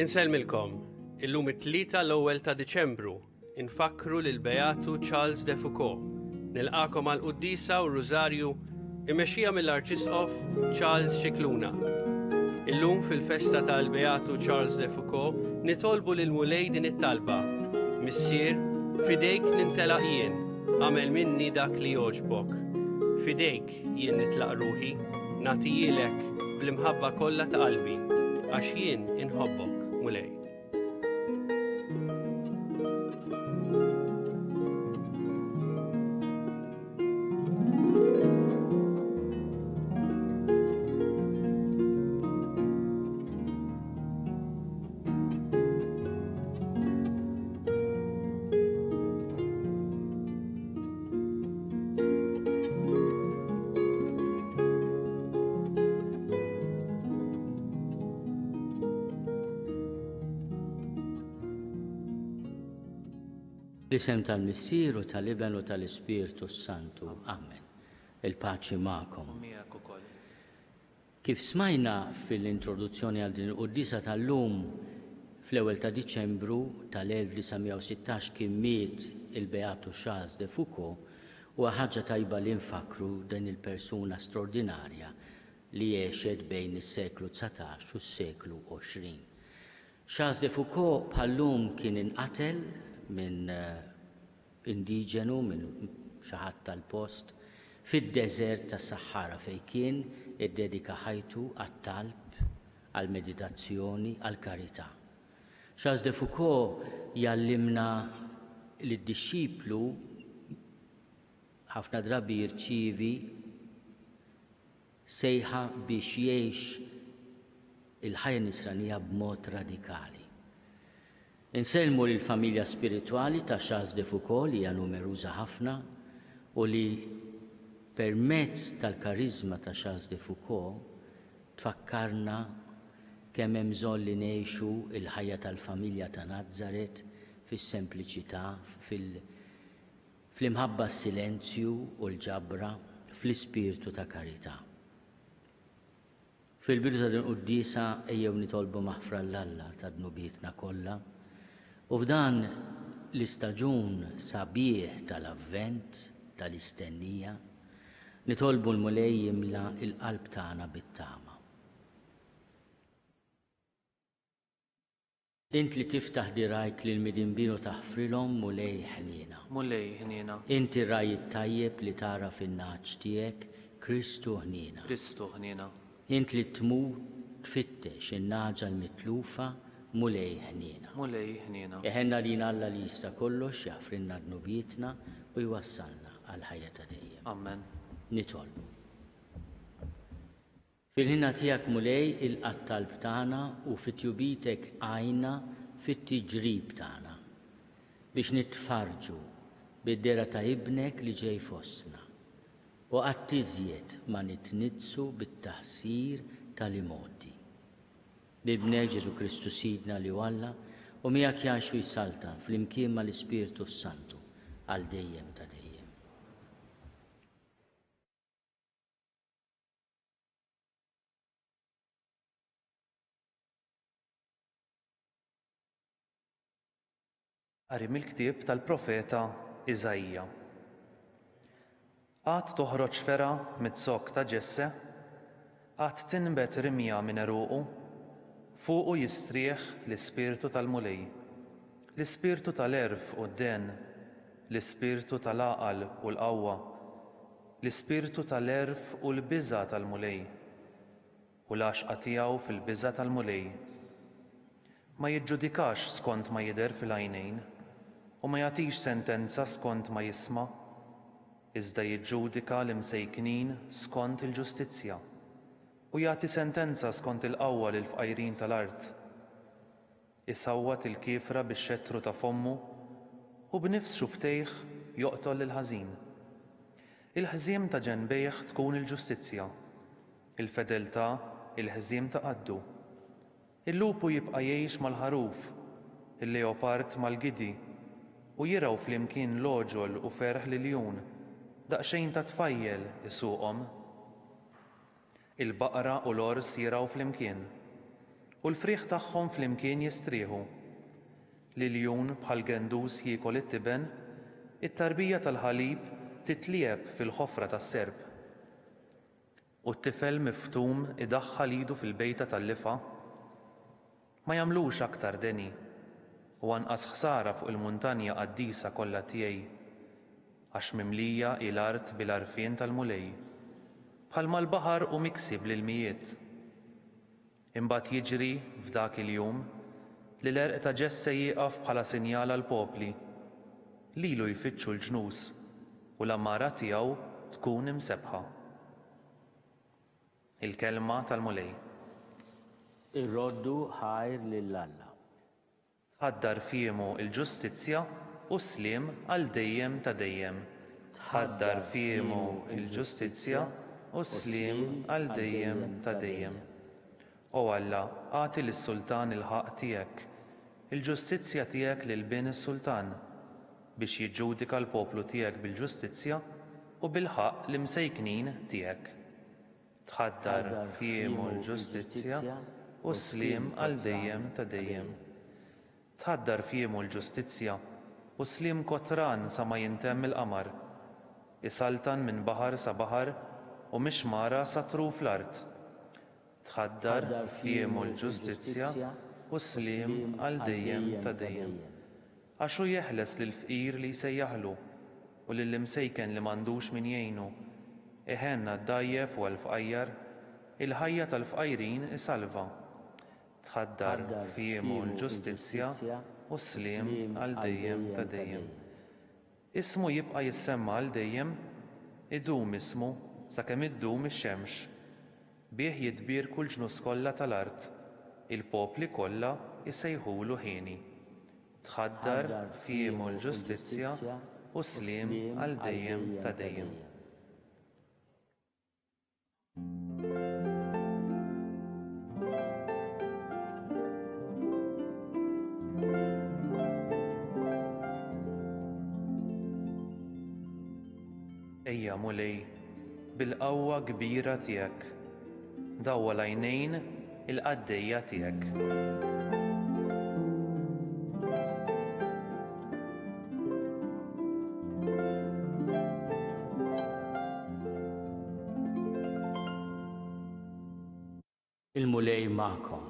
Insellmilkom, illum it-3 l-ewwel ta' Diċembru, infakru lil Beatu Charles de Foucauld. Nilqakom għal qudiesa u Rużarju imexxija mill-Arċisqof Charles Scicluna. Illum fil-festa tal-Beatu Charles de Foucauld nitolbu lil Mulej din it-talba. Missier, fidejk nintelaq jien, għamel minni dak li jogħġbok. Fidejk jien nitlaq ruħi, nagħtijilek bl-imħabba kollha ta' qalbi, għax jien inħobbok, Mulej. L-isem tal-Missier u tal-Iben u tal-Ispirtu Santu. Amen. Il-paċi ma'kom. Kif smajna fil-introduzzjoni għal din il-quddisa tal-lum fl-ewwel ta' Diċembru tal-1916 kien miet il-Beatu Charles de Foucauld huwa ħaġa tajba li nfakru din il-persuna straordinarja li għexet bejn is-seklu 19 u s-seklu 20. Charles de Foucauld bħallum kien inqatel minn indiġenu, minn xi ħadd tal-post, fid-deżert tas-Sahara fejn kien iddedika ħajtu għat-talb, għall-meditazzjoni, għall-karità. Charles de Foucauld jallimna lid-dixxiplu ħafna drabi jirċievi sejħa biex jgħix il-ħajja nisranija b'mod radikali. Insellmu lill-familja spiritwali ta' Charles de Foucauld li hija numeruża ħafna u li permezz tal-karizma ta' Charles de Foucauld tfakkarna kemm hemm bżonn li ngħixu il-ħajja tal-familja ta' Nażaret fis-sempliċità, fl-imħabba s-silenzju u l-ġabra, fl-ispirtu ta' karità. Fil-bidu ta' din qudiesa ejjew nitolbu maħfra l-Alla ta' dnubietna kollha. U f'dan l-istaġun sabiħ tal-avvent, tal-istennija, nitolbu l-Mulej jimla il-qalb tagħna bit-tama. Int li tiftaħ dirajk lil midinbin u taħfrilhom Mulej ħniena. Mulej ħniena. Inti raj it-tajjeb li tara fin-naċ tiegħek Kristu ħniena. Kristu ħniena. Int li tmut tfittex in-naġa l-mitlufa Mulej ħniena. Mulej ħniena. Eħenna lina Alla li jista' kollox jafrinna dnubietna u jwassalna għal ħajja ta' dejjem. Amen. Nitolbu. Fil-ħina tiegħek Mulej il-qalb tagħna u fit-tjubitek għajna fit-tiġrib tagħna biex nitfarġu bid-dera ta' ibnek li ġej fostna u qatt-tiżjed ma nitnizzu bit-taħsir tal-imodi. Bibnek Ġesu Kristu Sidna li Alla u miegħek jgħixu jsalta fl-imkien mal-Ispirtu Santu għal dejjem ta' dejjem. Qari mill-ktieb tal-profeta Iżajja. Għad toħroġ fera mit-sok ta' Ġesse, għad tinbet rimja minn eruqu, fuqu jistrieħ l-ispirtu tal-Mulej, l-ispirtu tal-erf u d-den, l-ispirtu tal-aqal u l-qawwa, l-ispirtu tal-erf u l-biża tal-Mulej, u l-għaxqa tiegħu fil-biża tal-Mulej. Ma jiġġudikax skont ma jidher fil-għajnejn u ma jagħtix sentenza skont ma jisma', iżda jiġġudika l-imsejknin skont il-ġustizzja u jagħti sentenza skont il-qawwa lil fqajrin tal-art. Isawwat il-kiefra bix-xettru ta' fommu u b'nifs xuftejh joqtol il-ħażin. Il-ħżiem ta' ġenbejh tkun il-ġustizzja, il-fedeltà il-ħżiem ta' qaddu. Il-lupu jibqa' jgħix mal-ħaruf, il-leopard mal-gidi u jiraw flimkien l-oġol u ferħ liljun, daqsxejn ta' tfajjel isuqhom. Il-baqra u l-ors jiraw flimkien u l-friħ tagħhom flimkien jistrieħu. L-iljun bħal gendus jiekol it-tiben, it-tarbija tal-ħalib titlieb fil-ħofra tas-serb. U t-tifel miftum idaħħal idu fil-bejta tal-lifa. Ma jagħmlux aktar deni u anqas ħsara fuq il-muntanja qaddisa kollha tiegħi għax mimlija il-art bil-arfien tal-mulej bħalma l-baħar u miksib lil-mijiet. Imbagħad jiġri f'dak il-jum li l-erq ta' Ġesse jieqaf bħala sinjal għall-popli lilu jfittxu l-ġnus u l-ammara tiegħu tkun imsebħa. Il-kelma tal-mulej. Irroddu ħajr lill-Alla. Tħaddar fiemu il-ġustizzja u sliem għal dejjem ta' dejjem. Tħaddar fiemu il-ġustizzja u sliem għal dejjem ta' dejjem. O Alla, għati lis-sultan il-ħaq tiegħek, il-ġustizzja tiegħek lil bin is-sultan biex jiġġudika l-poplu tiegħek bil-ġustizzja u bil-ħaq l-imsejknin tiegħek. Tħaddar fiemu l-ġustizzja u sliem għal dejjem ta' dejjem. Tħaddar fiemu l-ġustizzja u sliem kotran sa ma jintemm il-qamar, isaltan minn baħar sa baħar u mixmara sa truf l-art. Tħaddar fiemu l-ġustizzja u sliem għal dejjem ta' dejjem. Għaxu jeħles lil-fqir li jsejjaħlu u lill-imsejken li m'għandux min jgħinu, iħenna d-dajjef u għal-fqajjar, il-ħajja tal-fqajrin isalva. Tħaddar fiemu l-ġustizzja u sliem għal dejjem ta' dejjem. Ismu jibqa' jissemma għal dejjem, idum ismu sakemm iddum ix-xemx. Bih jitbier kull ġnus kollha tal-art, il-popli kollha jsejħulu ħieni. Tħaddar fiemu l-ġustizzja u sliem għal dejjem ta' dejjem. Ejja mulej, bil-qawwa kbira tiegħek, dawwa l-għajnejn il-qaddejja tiegħek. Il-mulej magħkom.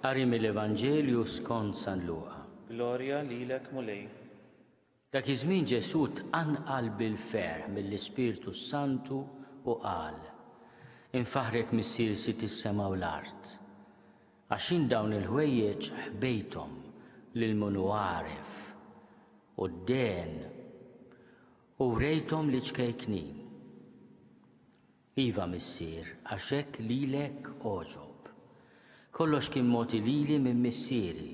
Qari mill-Evanġelju skont San Luqa. Glorja lilek mulej. Dak iż-żmien Ġesu tqanqal bil-ferħ mill-Ispirtu Santu u qal: Infaħrek missier is-sema u l-art. Għaxin dawn il-ħwejjeġ ħbejthom lil munu għaref u d-den u rejthom li ċkejknin. Iva missier, għax hekk lilek oġob. Kollox kien moti lili minn missieri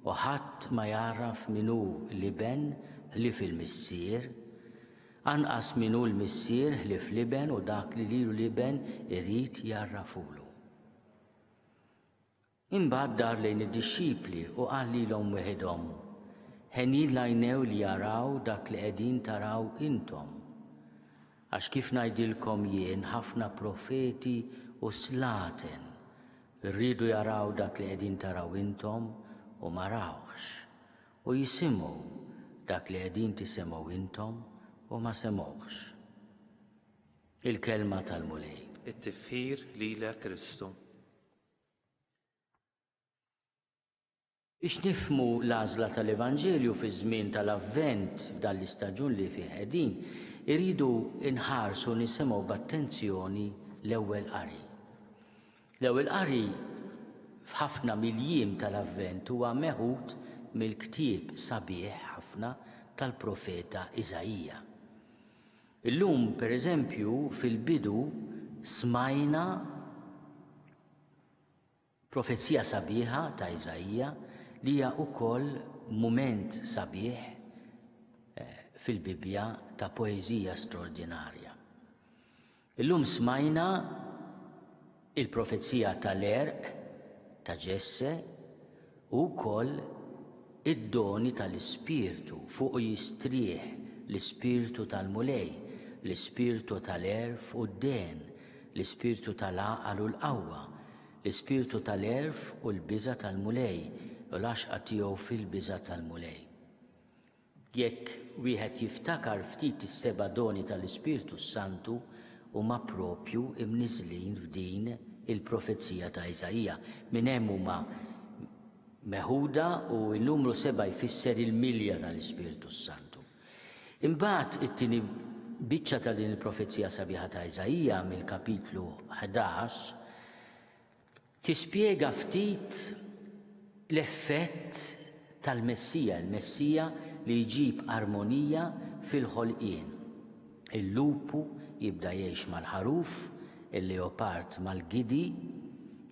u ħadd ma jaraf minhu liben li fil-missier, anqas minhu l-missier li f'liben u dak li lilu liben irid jarrafulu. Imbagħad dar lejn id-dixxipli u qal lilhom weħidhom: ħenin lajnew li jaraw dak li qegħdin taraw intom. Għax kif ngħidilkom jien ħafna profeti u slaten rridu jaraw dak li qegħdin taraw intom u ma rawx u jisimgħu dak li qegħdin tisimgħu intom u ma semgħux. Il-kelma tal-mulej. It-tifħir lilek Kristu. Biex nifhmu l-għażla tal-Evanġelju fi żmien tal-Avvent f'dan l-istaġun li fih qegħdin, iridu nħarsu nisimgħu b'attenzjoni l-ewwel qari. L-ewwel qari f'ħafna miljiem tal-Avvent huwa meħud mill-ktieb sabiħ ħafna tal-profeta Iżajija. Illum, pereżempju, fil-bidu smajna profezija sabiħa ta' Iżajija li hija wkoll mument sabiħ fil-Bibja ta' poeżija straordinarja. Illum smajna il-profezija tal-erq ta' Ġesse u wkoll id-doni tal-Ispirtu fuq jistrieħ l-Ispirtu tal-mulej, l-Ispirtu tal-erf u d-den, l-Ispirtu tal-għaqal u l-qawwa, l-ispirtu tal-erf u l-biża' tal-mulej u l-għaxqa tiegħu fil-biża' tal-mulej. Jekk wieħed jiftakar ftit is-seba' doni tal-Ispirtu Santu huma proprju imniżlin f'din il-profezija ta' Iżajija. Minn hemm huma meħuda u n-numru 7 jfisser il-milja tal-Ispirtu Santu. Imbagħad it-tieni biċċa ta' din il-profezija sabiħa ta' Iżajija mill-kapitlu 11 tispjega ftit l-effett tal-Messija, il-Messija li jġib armonija fil-ħolqien. Il-lupu jibda jgħix mal-ħaruf, il-leopard mal-gidi,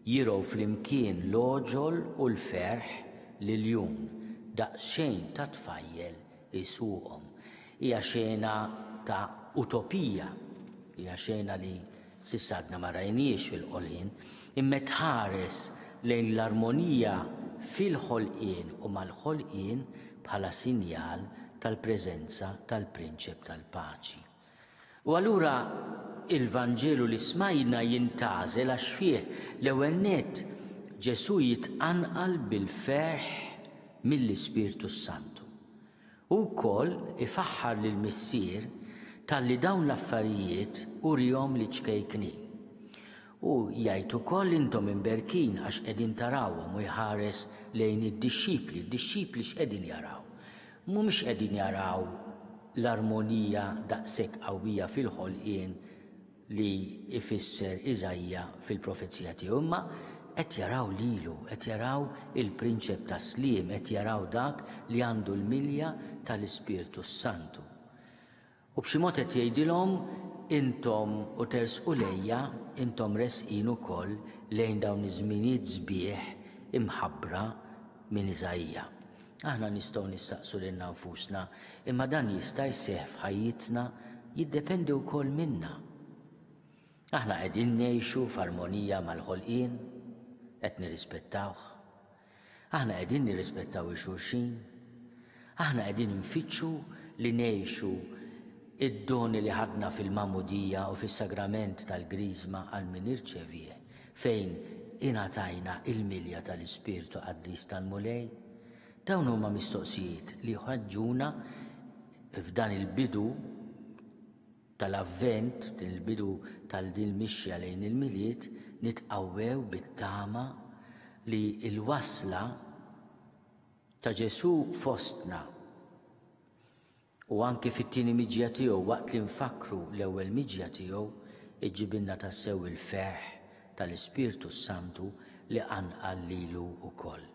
jirgħu flimkien l-oġol u l-ferħ lill-jum, daqsxejn ta' tfajjel isuqhom. Hija xena ta' utopija, hija xena li sissadna ma rajniex fil-qolien, imma tħares lejn l-armonija fil-ħolqien u mal-ħolqien bħala sinjal tal-preżenza tal-prinċep tal-paċi. U allura il-Vanġelu li smajna jintażel għax fih l-ewwel nett Ġesu jitqanqal bil-ferħ mill-Ispirtu Santu. U wkoll ifaħħar lill-missier talli dawn l-affarijiet urihom li ċkejkni. U jgħid ukoll intom imberkin għax qegħdin tarawhom u jħares lejn id-dixxipli x'qegħdin jaraw. Mhumiex qegħdin jaraw l-armonija daqshekk qawwija fil-ħolqien li ifisser Iżajja fil-profezija tiegħu, imma qed jaraw lilu, qed jaraw il-prinċep tas-sliem, qed jaraw dak li għandu l-milja tal-Ispirtu Santu. U b'xi mod qed jgħidilhom intom u tersqu lejja, intom resqin ukoll lejn dawn iż-żminijiet sbieħ imħabbra minn Iżajja. Aħna nistgħu nistaqsu lil nfusna, imma dan jista' jseħħ f'ħajjitna jiddependi wkoll minna. Aħna qegħdin ngħixu f'armonija mal-ħolqien, qed nirrispettawh. Aħna qegħdin nirrispettaw il-xulxin. Aħna qegħdin nfittxu li ngħixu id-doni li ħadna fil-mamudija u fis-sagrament tal-Griżma għal min irċevih, fejn ingħatajna il-milja tal-Ispirtu Qaddis tal-Mulej. Dawn huma mistoqsijiet li ħaġġuna f'dan il-bidu tal-avvent, il-bidu tal-din mixja lejn il-miliet, nitqawwew bit-tama li l-wasla ta' Ġesu fostna u anke fit-tieni miġja tiegħu waqt li nfakru l-ewwel miġja tiegħu iġġibilna tassew il-ferħ tal-Ispirtu Santu li anqal lilu wkoll.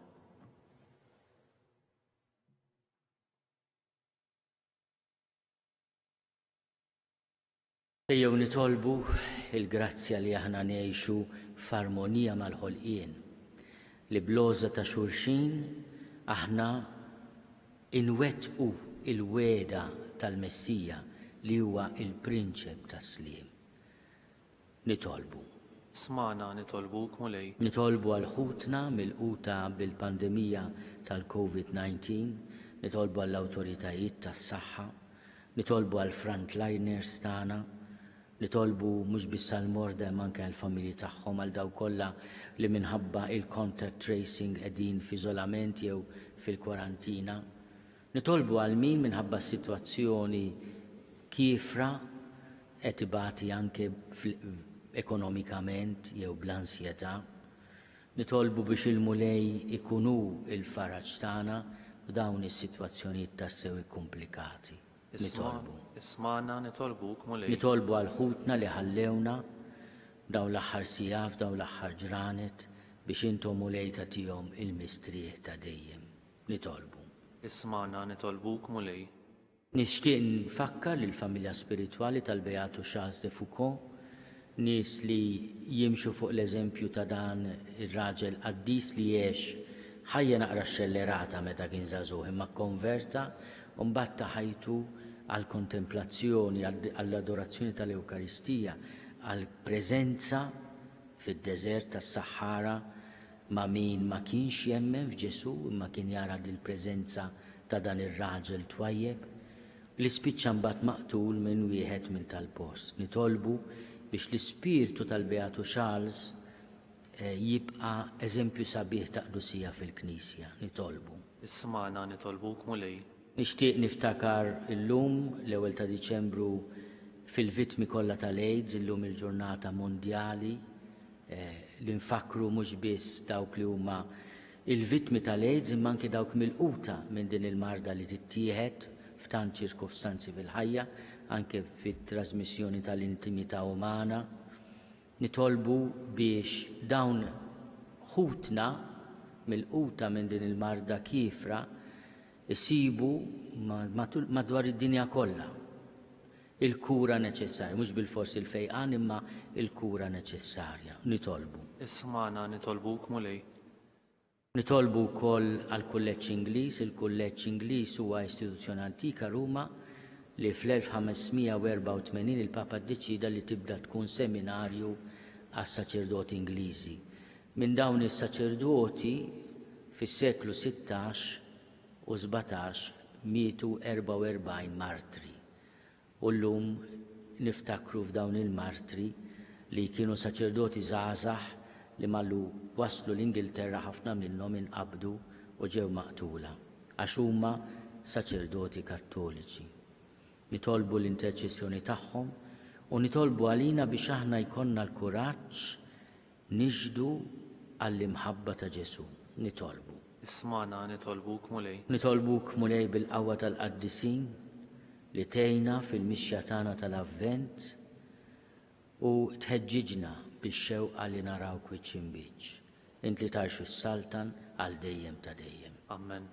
Ejjew nitolbu il-grazzja li aħna ngħixu f'armonija mal-ħolqien, li bl-għoża ta' xulxin aħna inwettqu il-weda tal-Messija li huwa il-prinċep tas-sliem. Nitolbu. Smana nitolbuk mulej. Nitolbu għal ħutna mill-quta bil-pandemija tal-COVID-19, nitolbu għall-awtoritajiet tas-saħħa, nitolbu għall frontliners tagħna, nitolbu mhux biss għall-morda ma anke għall-familji tagħhom għal dawk kollha li minħabba il-contact tracing qegħdin f'iżolament jew fil-kwarantina. Nitolbu għal min minħabba s-sitwazzjoni kiefra qed ibati anke ekonomikament jew bl-ansjetà. Nitolbu biex il-mulej ikunu il-faraġġ tagħna f'dawn is-sitwazzjonijiet tassew komplikati. Nitolbu. Ismana nitolbuk mulej. Nitolbu għal ħutna li ħallewna dawn l-aħħar sijaf, dawn l-aħħar ġranet biex intom mulej tagħtihom il-mistrieħ ta' dejjem. Nitolbu. Ismana nitolbuk mulej. Nixtieq nfakkar lill-familja spiritwali tal-Beatu Charles de Foucault, nies li jimxu fuq l-eżempju ta' dan ir-raġel qaddis li jgħix ħajja naqra xellerata meta kien żagħżugħ imma konverta u mbagħad ta' ħajtu għall kontemplazzjoni, għall-adorazzjoni tal-Ewkaristija, għall preżenza fid-deżert tas-Sahara ma' min ma kienx jemmen f'Ġesu imma kien jara dil preżenza ta' dan ir-raġel twajjeb li spiċċa mbagħad maqtul minn wieħed minn tal-post. Nitolbu biex l-ispirtu tal-Beatu Charles jibqa' eżempju sabiħ ta' qdusija fil-Knisja, nitolbu. Isma'na nitolbuk Mulej. Nixtieq niftakar illum l-ewwel ta' Diċembru fil-vittmi kollha tal-AIDS, illum il-ġurnata mondjali li nfakru mhux biss dawk li huma il-vittmi tal-AIDS imma anke dawk milquta minn din il-marda li tittieħed f'tant ċirkostanzi fil-ħajja, anke fit-trasmissjoni tal-intimità umana. Nitolbu biex dawn ħutna milquta minn din il-marda kifra isibu madwar id-dinja kollha il-kura neċessarja, mhux bil-forsi il-fejqan imma il-kura neċessarja. Nitolbu. Isma'na nitolbuk Mulej. Nitolbu wkoll għall-Kulleġġ Ingliż. Il-Kulleġġ Ingliż huwa istituzzjoni antika Ruma li fl-1584 il-Papa ddeċida li tibda tkun seminarju għas-saċerdoti Ingliżi. Minn dawn is-saċerdoti fis-seklu 16 u 17 mietu 44 martri. U llum niftakru f'dawn il-martri li kienu saċerdoti żgħażagħ li mallu waslu l-Ingilterra ħafna minnhom inqabdu u ġew maqtula għax huma saċerdoti Kattoliċi. Nitolbu l-interċessjoni tagħhom u nitolbu għalina biex aħna jkollna l-kuraġġ niġdu għall-imħabba ta' Ġesu. Nitolbu. Isma'na nitolbuk Mulej. Nitolbuk Mulej bil-qawwa tal-qaddisin li tgħinna fil-mixja tagħna tal-Avvent u tħeġġiġna bix-xewqa li narawk wiċċ imbiċċ. Int li tgħixu s-Saltan għal dejjem ta' dejjem. Amen.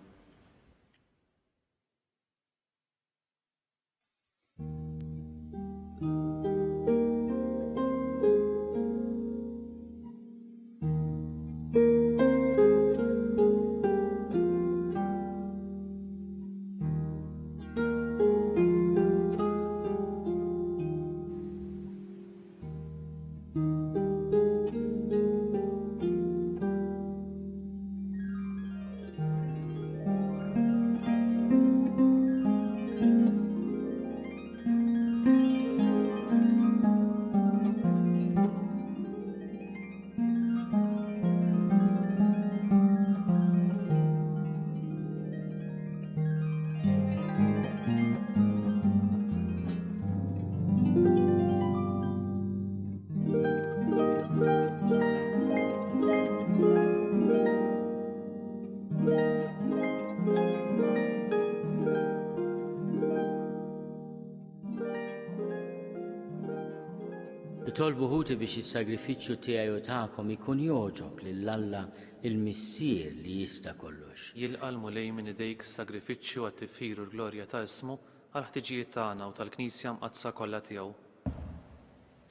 Nitolbu ħuti biex is-sagrifiċċju tiegħi u tagħkom ikun jogħġob lill-Alla il-Missier li jista' kollox. Jilqa' Mulej minn idejk sagrifiċċju għat-tifħir u l-glorja ta' ismu għal ħtiġijiet tagħna u tal-Knisja mqaddsa kollha tiegħu.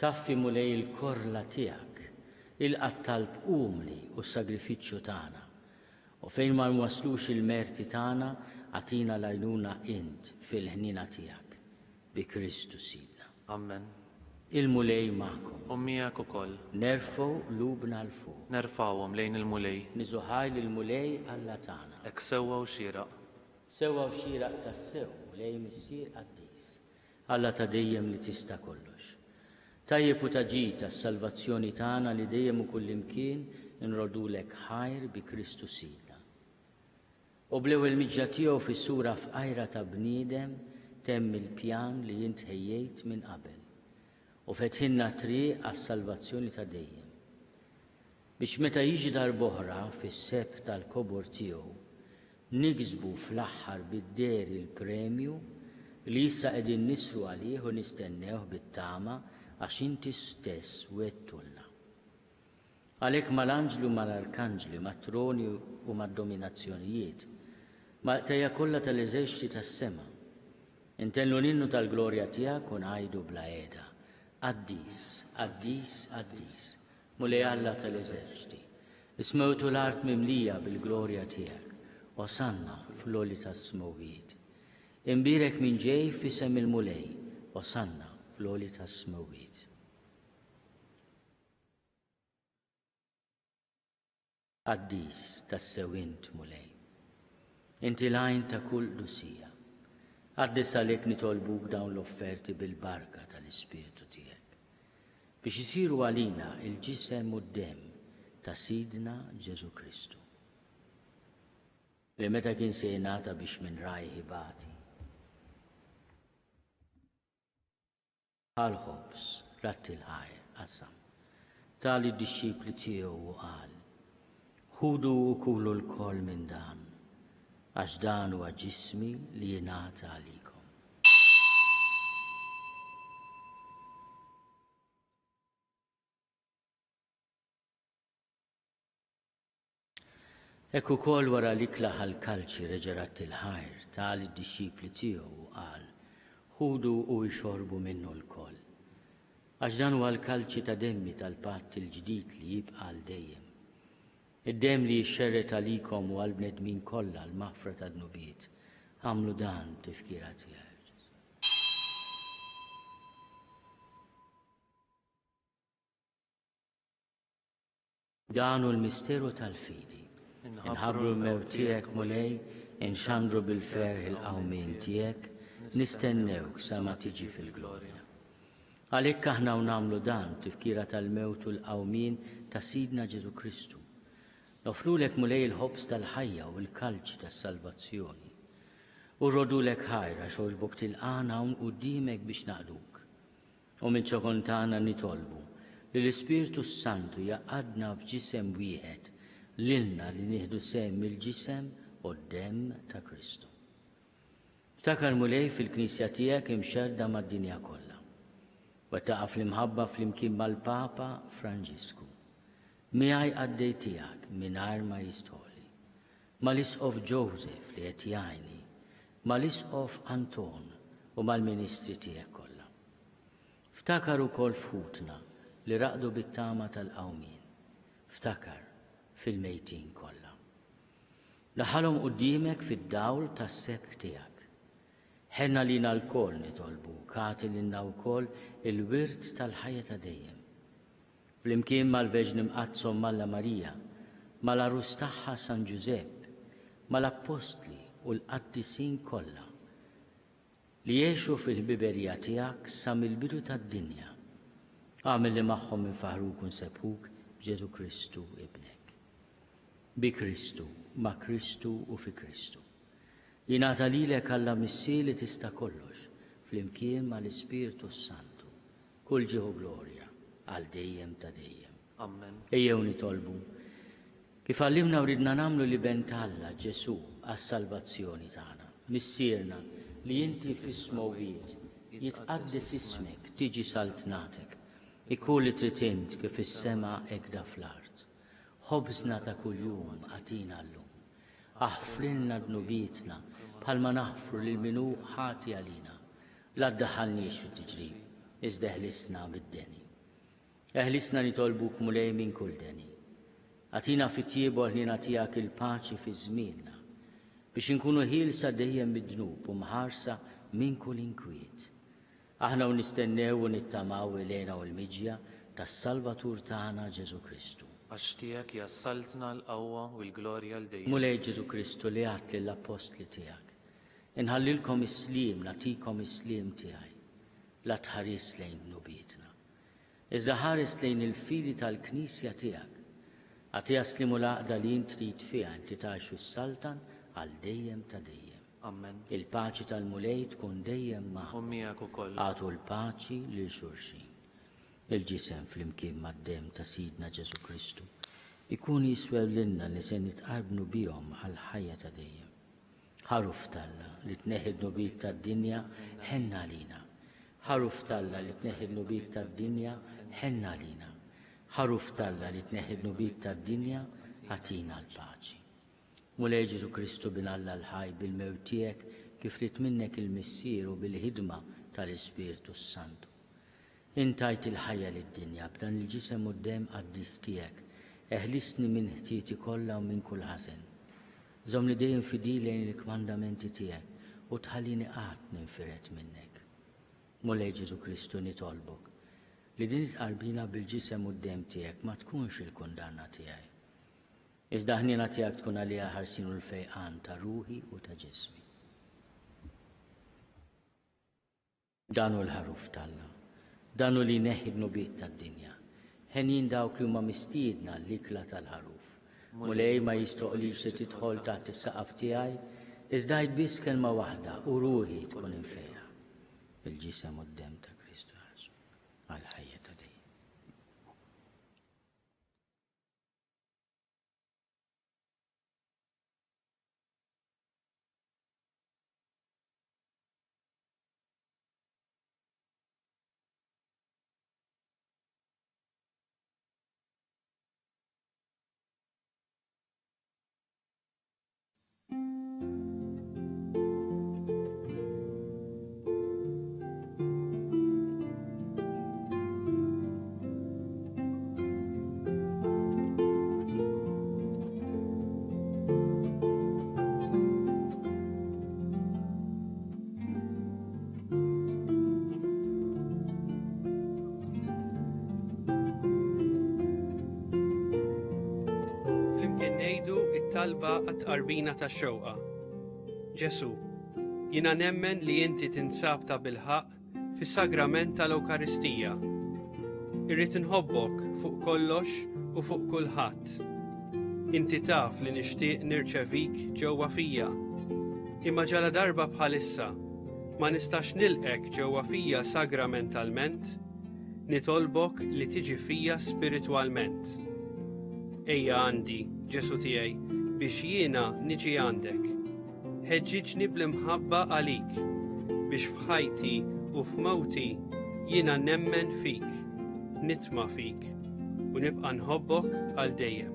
Taffi Mulej il-korla tiegħek, ilqa' talb umli u s-sagrifiċċju tagħna. U fejn ma nwaslux il-merti tagħna għatina l-għajnuna int fil-ħnina tiegħek bi Kristu Sidna. Amen. Il-Mulej magħkom. U miegħek ukoll. Nerfgħu lubna l fuq. Nerfgħuhom lejn il-Mulej. Niżuħaj lill-Mulej Alla tagħna. Hekk sewwa u xieraq. Sewwa u xieraq tas-sew Mulej Missier Qaddis. Alla ta' dejjem li tista' kollox. Tajjeb u taġid tas-salvazzjoni tagħna li dejjem u kullimkien nrodulek ħajr bi Kristu Sidna. U bl-ewwel miġġa tiegħu fis-sura f'qajra ta' bniedem temm il-pjan li jint ħejjejt minn qabel. U fetħinna triq għas-salvazzjoni ta' dejjem. Biex meta jiġi darb'oħra fis-seb tal-kobor tiegħu niksbu fl-aħħar bid-deri l-premju li issa qegħdin nisru għalih u nistennewh bit-tama għax inti stess wettulna. Għalhekk mal-anġlu mal-arkanġli, mat-troni u mad-dominazzjonijiet, mal-qtejja kollha tal-eżerċiti tas-sema, intennu ninnu tal-glorja tiegħek u ngħidu bla qiegħda. Qaddis, Qaddis, Qaddis, Mulej Alla tal-eżerċiti. Ismewtu l-art mimlija bil-glorja tiegħek, osanna fl-għoli tas-smowiet. Imbirek minn ġej f'isem il-Mulej, osanna fl-għoli tas-smowiet. Qaddis tas-sewint Mulej. Inti lajn ta' kull lusija. Qaddis għalhekk nitolbuk dawn l-offerti bil-barka tal-Ispiritu tiegħek biex isiru għalina il-ġisem u d-dem ta' Sidna Ġesu Kristu. Li meta kien se jingħata biex minn rajhi bati. Għal-ħobs, ratti l-ħajr, qasam, tali d-disċipli tiegħu u qal, ħudu u kulu l-koll minn dan, għax dan huwa ġismi li jingħata għalikom. Hekk ukoll wara li klaħ l-kalċi reġerat il-ħajr tali d-disċipli tiegħu u qal, ħudu u jxorbu minnu l-koll. Għax dan huwa l-kalċi ta' demmi tal-patt il-ġdid li jibqa' għal dejjem. Id-demm li jxerret għalikom u għall-bnedmin kollha l-maħfra ta' dnubiet, għamlu dan tifkira tiegħek. Dan hu l-misteru tal-fidi. Inħabru l-mew tiegħek mulej, inxandru bil-ferħ il-qawmin tiegħek, nistennewk sa ma tiġi fil-glorja. Għalhekk aħna nagħmlu dan tifkira tal-mewt u l-qawmin ta' Sidna Ġesu Kristu. Nofrulek mulej il-ħobs tal-ħajja u l-kalċi tas-salvazzjoni. U rrodulek ħajra xogħġbok tilqana hawn quddiemek biex naqduk. U minn ċokontana nitolbu li l-Ispiritu Santu jaqadna f'ġisem wieħed lilna li nieħdu sehem il-ġisem u d-demm ta' Kristu. Ftakar mulej fil-Knisja tiegħek imxedda mad-dinja kollha. Wettaqa fl-imħabba fl-imkien mal-Papa Franġisku. Miegħi għaddej tiegħek mingħajr ma jistħoli. Mal-Isqof Joseph li qed jgħinni, mal-Isqof Anton u mal-Ministri tiegħek kollha. Ftakar ukoll f'ħutna li raqdu bit-tama tal-qawmin. Ftakar fil-mejtin kollha. Laħalhom quddiemek fid-dawl tas-sebħ tiegħek. Ħenna lina l-koll nitolbu, kati lilna wkoll il-wirt tal-ħajja ta' dejjem. Flimkien mal-Verġni Mqazzom Malla Marija, mal-Arus tagħha San Ġusepp, mal-Apostli u l-Qaddisin kollha li jgħixu fil-ħbiberija tiegħek sa mill-bidu tad-dinja. Għamel li magħhom infaħruk u nsebħuk b'Ġesu Kristu ibnek. Bi Kristu, ma' Kristu u fi Kristu. Jingħata lilek Alla missi li tista' kollox, flimkien mal-Ispiritu Santu, kull ġieħu glorja, għal dejjem ta' dejjem. Amen. Ejjew nitolbu. Kif għallimna u ridna nagħmlu li bent Alla Ġesu għas-salvazzjoni tagħna, missierna li inti f'ismu wieħed jitqaddes ismek, tiġi saltnatek, ikun li trid int kif is-sema hekk fl-art. Ħobżna ta' kuljum għatina llum. Aħfrilna dnubietna bħalma naħfru lil minu ħati għalina. La ddaħħalniex fit-tiġrib, iżda eħlisna bid-deni. Eħlisna nitolbuk mulej minn kull deni. Għatina fit-tiebor li nagħtijak il-paċi fi żmienna biex inkunu ħielsa dejjem mid-dnub u mħarsa minn kull inkwiet. Aħna u nistennew u nittamaw ilejna u l-miġja tas-Salvatur tagħna Ġesu Kristu. Għax tiegħek jassaltna l-qawwa u l-glorja l-dejjem. Mulej Ġesu Kristu li għat lill-apostli tiegħek. Inħallilkom is-slim, nagħtikom is-slim tiegħi. La tħares lejn nubietna. Iżda ħares lejn il-fili tal-Knisja tiegħek. Għatija slimu l-għaqda li int trid fiha inti tgħixu s-saltan għal dejjem ta' dejjem. Amen. Il-paċi tal-mulej tkun dejjem magħhom. U miegħek ukoll. Għatu l-paċi lil xulxin. Il-ġisem fl-imkien mad-demm ta' Sidna Ġesu Kristu ikun jiswew lilna li se nitqarbnu bihom għal ħajja ta' dejjem. Ħaruf Alla li tneħħi d-nubiet tad-dinja ħenna lina. Ħaruf Alla li tneħħi d-nubiet tad-dinja ħenna lina. Ħaruf Alla li tneħħi d-nubiet tad-dinja għatina l-paċi. Mulej Ġesu Kristu bin Alla l-ħaj bil-mewt tiegħek kif rid minnek il-missier u bil-ħidma tal-Ispiritu Santu. Intajt il-ħajja lid-dinja b'dan il-ġisem u d-demm qaddis tiegħek, eħlisni minn ħtieti kollha u minn kull ħażen. Żomm li dejjem fidil lejn il-kmandamenti tiegħek u tħallini qatt ninfiret minnek. Mulej Ġesu Kristu nitolbok li din it-qarbina bil-ġisem u d-demm tiegħek ma tkunx il-kundanna tiegħi. Iżda ħniena tiegħek tkun għaliha ħarsin u l-fejqan ta' ruħi u ta' ġismi. Dan hu l-ħaruf Alla. Danu li neħi d-nubiet tad-dinja. ħenin dawk li huma mistiedna l-ikla tal-ħaruf. Mulej ma jistoqlix li tidħol taħt is-saqaf tiegħi, iżda jgħid biss kelma waħda u ruħi tkun infejja. Bil-ġisem u d-dem ta' Kristu Ġesu għal-ħajja ta' dejjem. Talba għat-qarbina ta' xewqa. Ġesu, jina nemmen li inti tinsab ta' bilħaq fis-sagrament tal-Ewkaristija. Irrid inħobbok fuq kollox u fuq kulħadd. Inti taf li nixtieq nirċevik ġewwa fija. Imma ġala darba bħalissa ma nistax nilqek ġewwa fija sagramentalment, nitolbok li tiġi fija spiritwalment. Ejja għandi, Ġesu tiegħi, biex jiena niġi għandek. Ħeġġiġni bl-imħabba għalik, biex f'ħajti u f'mawti jiena nemmen fik, nitma' fik, u nibqa' nħobbok għal dejjem.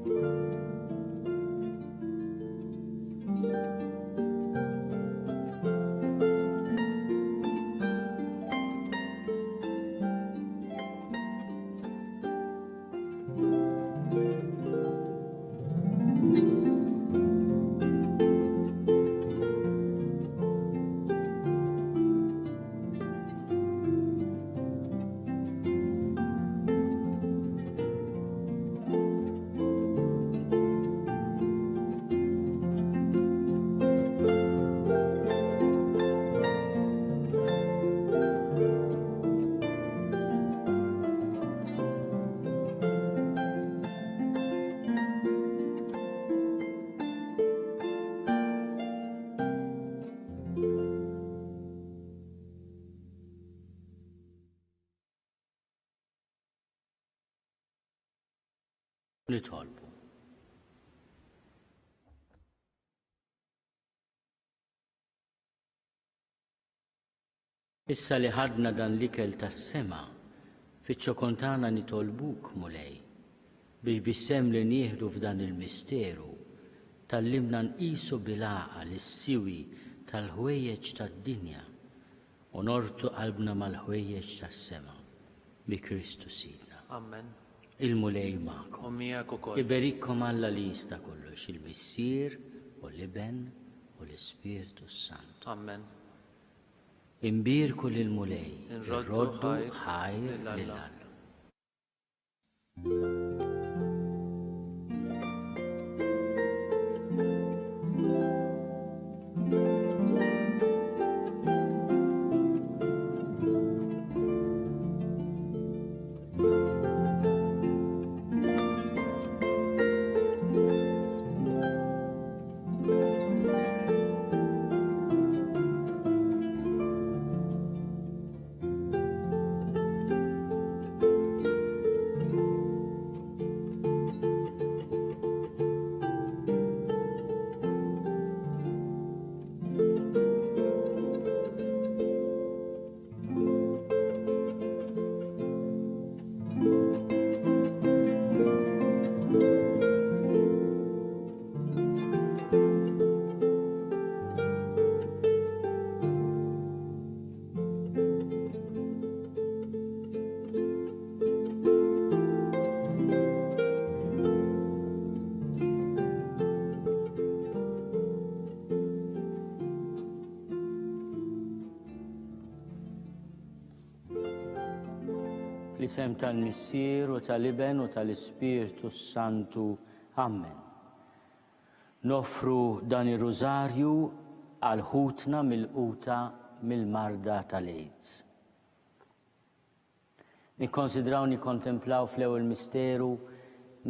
Nitolbu. Issa li ħadna dan l-ikel tas-sema, fiċ-ċokontana nitolbuk mulej biex bissem li nieħdu f'dan il-misteru tallimna nqisu bil-għaqal is-siwi tal-ħwejjeġ tad-dinja u nortu qalbna mal-ħwejjeġ tas-sema bi Kristu Sidna. Amen. Il-mulej ma'kom. U miegħek ukoll. Iberikkom Alla li jista' kollox, il-Missier u l-Iben u l-Ispirtu Sant. Amen. Imbirku lil-mulej, Inroddu ħajr lil-Alla. L-isem tal-Missier u tal-Iben u tal-Ispirtu Santu. Amen. Nofru dan ir-rużarju għal ħutna mill-quta mill-marda tal-AIDS. Nikkonsidraw nikkontemplaw fl-ewwel misteru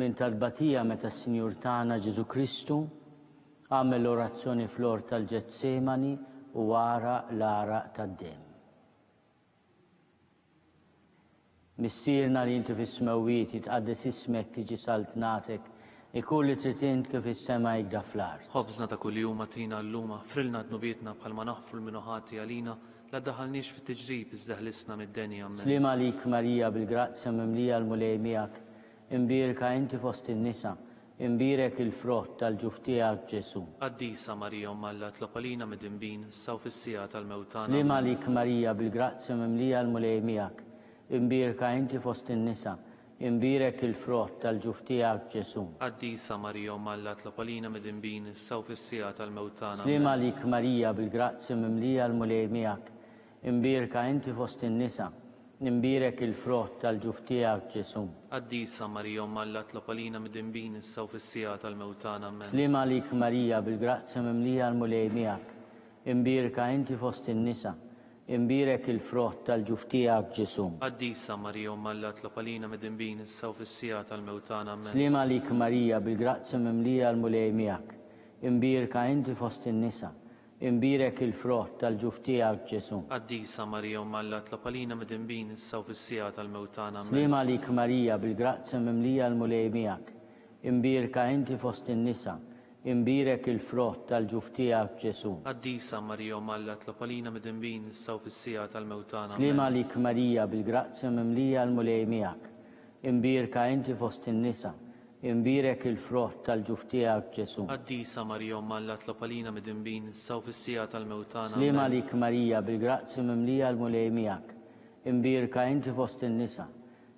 minn tal-batija meta s-Sinjur tagħna Ġesu Kristu għamel l-orazzjoni fl-ort tal-Ġetsemani u wara l-għaraq tad-dem. Missierna li inti fis-smewwiet jitqaddes ismek tiġi saltnatek ikun li trid int kif is-sema jgda fl-art. ħobżna ta' kuljum atina lluma, frilna dnubietna bħalma naħfru l-minuħati għalina, la daħalniex fit-tiġrib iżda ħlisna mid-denja. Slima lik Marija bil-grazzja mimlija l-mulej miegħek, imbirka inti fost in-nisa, imbirek il-frott tal-ġuf tiegħek Ġesu. Qaddisa Marija Alla tlob għalina mid-inbin, saw fis-sija tal-mewtana. Slima lik Marija bil-grazzja mimlija l-mulej miegħek, imbirka inti fost in-nisa, imbirek il-frott tal-ġuf tiegħek Ġesu. Qaddisa Marija Alla tlob għalina mid-inbin, saw fis-sija tal-mewtana. Slima lik Marija bil-grazzja mimlija l-mulej miegħek, imbirka inti fost in-nisa, imbirek il-frott tal-ġuf tiegħek Ġesu. Qaddisa Marija Alla tlob għalina mid-inbin, saw fis-sija tal-mewtana. Slima lik Marija bil-grazzja mimlija l-mulej miegħek, imbirka inti fost in-nisa, imbirek il-frott tal-ġuf tiegħek Ġesu. Qaddisa Marija Alla tlob għalina mid-inbin, saw fis-sija tal-mewtana. Slima lik Marija bil-grazzja mimlija l-mulej miegħek, imbirka inti fost in-nisa, imbirek il-frott tal-ġuf tiegħek Ġesu. Qaddisa Marija Alla tlob għalina mid-inbin, saw fis-sija tal-mewtana. Slima lik Marija bil-grazzja mimlija l-mulej miegħek, imbirka inti fost in-nisa, imbirek il-frott tal-ġuf tiegħek Ġesu. Qaddisa Marija Alla tlob għalina mid-inbin, saw fis-sija tal-mewtana. Slima lik Marija bil-grazzja mimlija l-mulej miegħek, imbirka inti fost in-nisa, imbirek il-frott tal-ġuf tiegħek Ġesu. Qaddisa Marija Alla tlob għalina mid-inbin, saw fis-sija tal-mewtana. Slima lik Marija bil-grazzja mimlija l-mulej miegħek, imbirka inti fost in-nisa,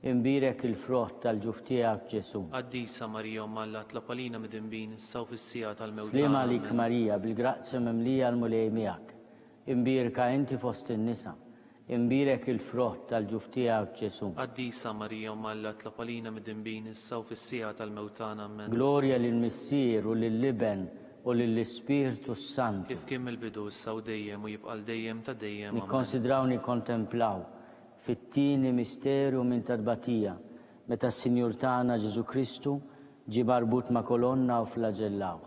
imbirek il-frott tal-ġuf tiegħek Ġesu. Qaddisa Marija Alla tlob għalina mid-inbin, saw fis-sija tal-mewtana. Slima lik Marija bil-grazzja mimlija l-mulej miegħek, imbirka inti fost in-nisa, imbirek il-frott tal-ġuf tiegħek Ġesu. Qaddisa Marija Alla tlob għalina mid-inbin, saw fis-sija tal-mewtana. Glorja lill-Missier u lill-Liben u lill-Ispirtu Santu. Kif kien mill-bidu saw dejjem u jibqal dejjem ta' dejjem. Nikkonsidraw nikkontemplaw fit-tieni misteru minn tal-batija meta s-Sinjur tagħna Ġesu Kristu ġie marbut ma' kolonna u flagellawh.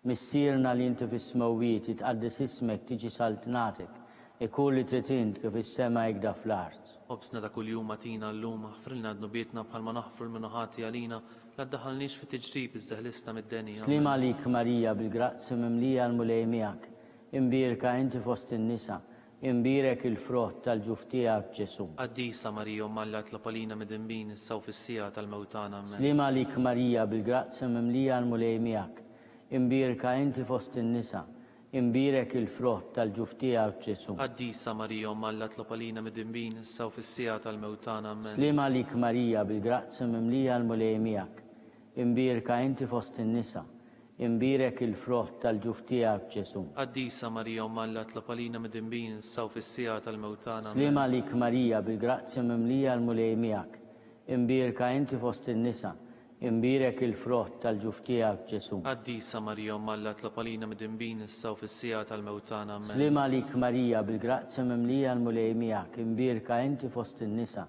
Missierna li inti fis-smewwiet jitqaddes ismek tiġi saltnatek ikun li trid int kif is-sema jgda fl-art. Ħobżna ta' kuljum atina lluma, frilna dnubietna bħalma naħfru l-minuħati għalina, la ddaħħalniex fit-tiġrib iżda ħlisna mid-denja. Slima lik Marija bil-grazzja mimlija l-mulej miegħek, imbirka inti fost in-nisa, imbirek il-frott tal-ġuf tiegħek Ġesu. Qaddisa Marija Alla tlob għalina mid-inbin, saw fis-sija tal-mewtana. Slima lik Marija bil-grazzja mimlija l-mulej miegħek, imbirka inti fost in-nisa, imbirek il-frott tal-ġuf tiegħek Ġesu. Qaddisa Marija Alla tlob għalina mid-inbin, saw fis-sija tal-mewtana. Slima lik Marija bil-grazzja mimlija l-mulej miegħek, imbirka inti fost in-nisa, imbirek il-frott tal-ġuf tiegħek Ġesu. Qaddisa Marija Alla tlob għalina mid-inbin, saw fis-sija tal-mewtana. Slima lik Marija bil-grazzja mimlija l-mulej miegħek, imbirka inti fost in-nisa, imbirek il-frott tal-ġuf tiegħek Ġesu. Qaddisa Marija Alla tlob għalina mid-inbin, saw fis-sija tal-mewtana. Slima lik Marija bil-grazzja mimlija l-mulej miegħek, imbirka inti fost in-nisa,